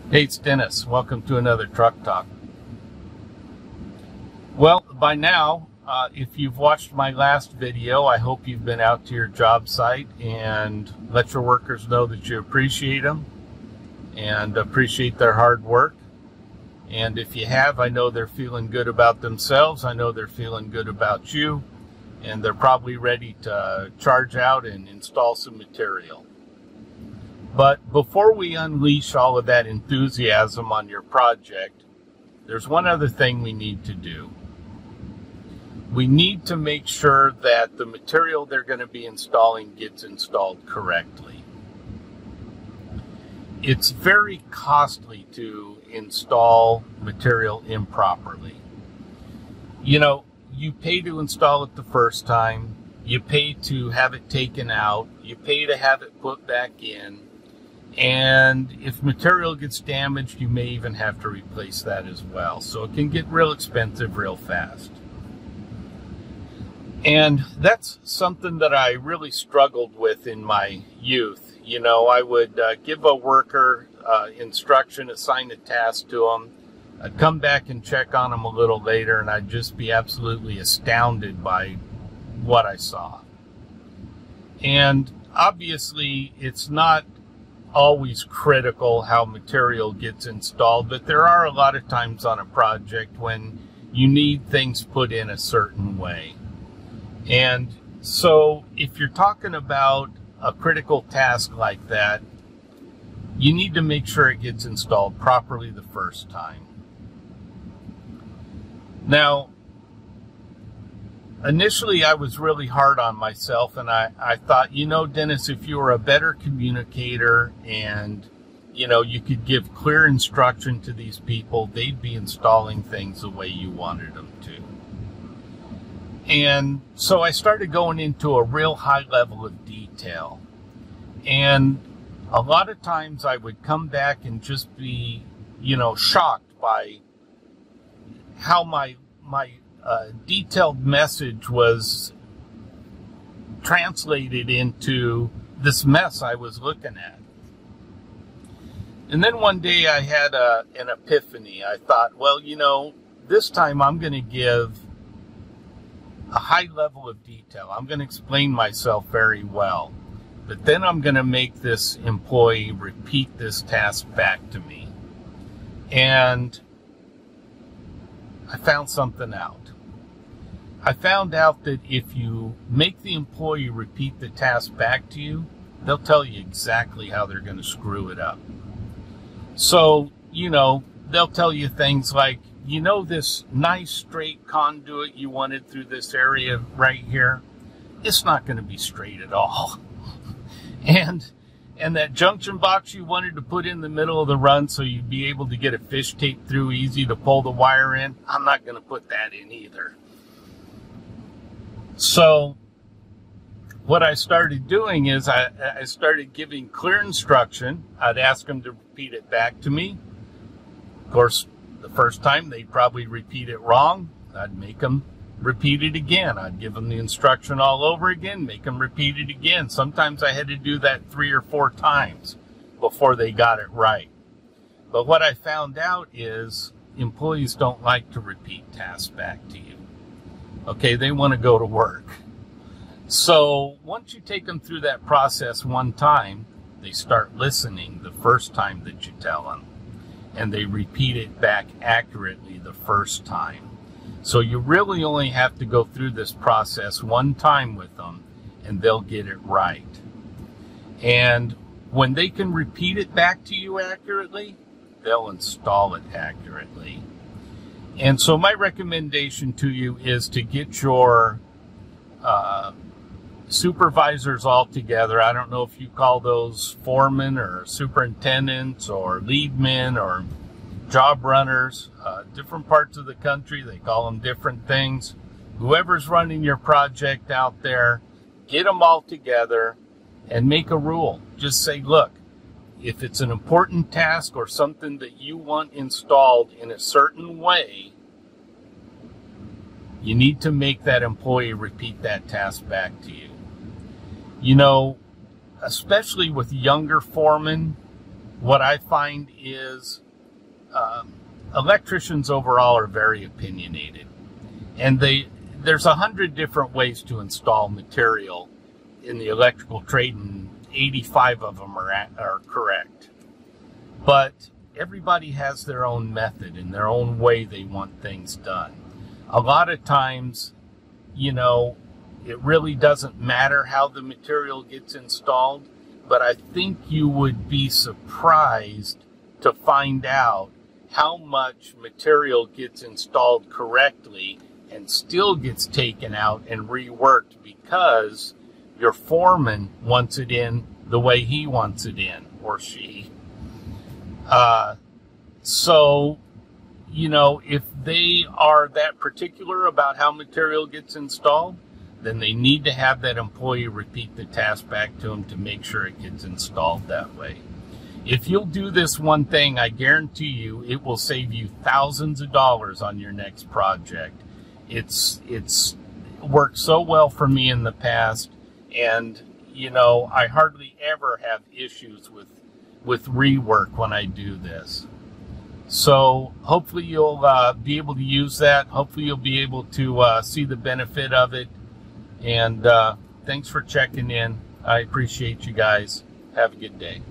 Hey, it's Dennis. Welcome to another Truck Talk. Well, by now, if you've watched my last video, I hope you've been out to your job site and let your workers know that you appreciate them and appreciate their hard work. And if you have, I know they're feeling good about themselves. I know they're feeling good about you. And they're probably ready to charge out and install some material. But before we unleash all of that enthusiasm on your project, there's one other thing we need to do. We need to make sure that the material they're going to be installing gets installed correctly. It's very costly to install material improperly. You know, you pay to install it the first time, you pay to have it taken out, you pay to have it put back in. And if material gets damaged, you may even have to replace that as well. So it can get real expensive real fast. And that's something that I really struggled with in my youth. You know, I would give a worker instruction, assign a task to them. I'd come back and check on them a little later, and I'd just be absolutely astounded by what I saw. And obviously, it's not always critical how material gets installed, but there are a lot of times on a project when you need things put in a certain way. And so if you're talking about a critical task like that, you need to make sure it gets installed properly the first time. Now, initially, I was really hard on myself, and I thought, you know, Dennis, if you were a better communicator and, you know, you could give clear instruction to these people, they'd be installing things the way you wanted them to. And so I started going into a real high level of detail. And a lot of times I would come back and just be, you know, shocked by how my detailed message was translated into this mess I was looking at. And then one day I had an epiphany. I thought, well, you know, this time I'm going to give a high level of detail. I'm going to explain myself very well. But then I'm going to make this employee repeat this task back to me. And I found something out. I found out that if you make the employee repeat the task back to you, they'll tell you exactly how they're going to screw it up. So, you know, they'll tell you things like, you know, this nice straight conduit you wanted through this area right here, it's not going to be straight at all. And that junction box you wanted to put in the middle of the run so you'd be able to get a fish tape through easy to pull the wire in, I'm not going to put that in either. So what I started doing is I started giving clear instruction. I'd ask them to repeat it back to me. Of course, the first time they'd probably repeat it wrong. I'd make them repeat it again. I'd give them the instruction all over again, make them repeat it again. Sometimes I had to do that 3 or 4 times before they got it right. But what I found out is employees don't like to repeat tasks back to you. Okay, they want to go to work. So once you take them through that process one time, they start listening the first time that you tell them. And they repeat it back accurately the first time. So you really only have to go through this process one time with them, and they'll get it right. And when they can repeat it back to you accurately, they'll install it accurately. And so my recommendation to you is to get your supervisors all together. I don't know if you call those foremen or superintendents or lead men or job runners. Different parts of the country, they call them different things. Whoever's running your project out there, get them all together and make a rule. Just say, look, if it's an important task or something that you want installed in a certain way, you need to make that employee repeat that task back to you. You know, especially with younger foremen, what I find is electricians overall are very opinionated, and there's 100 different ways to install material in the electrical trade, and 85 of them are correct. But everybody has their own method and their own way they want things done. A lot of times, you know, it really doesn't matter how the material gets installed, but I think you would be surprised to find out how much material gets installed correctly and still gets taken out and reworked because your foreman wants it in the way he wants it in, or she. So, you know, if they are that particular about how material gets installed, then they need to have that employee repeat the task back to them to make sure it gets installed that way. If you'll do this one thing, I guarantee you it will save you thousands of dollars on your next project. It's worked so well for me in the past, and you know, I hardly ever have issues with rework when I do this. So hopefully you'll be able to use that. Hopefully you'll be able to see the benefit of it. And thanks for checking in. I appreciate you guys. Have a good day.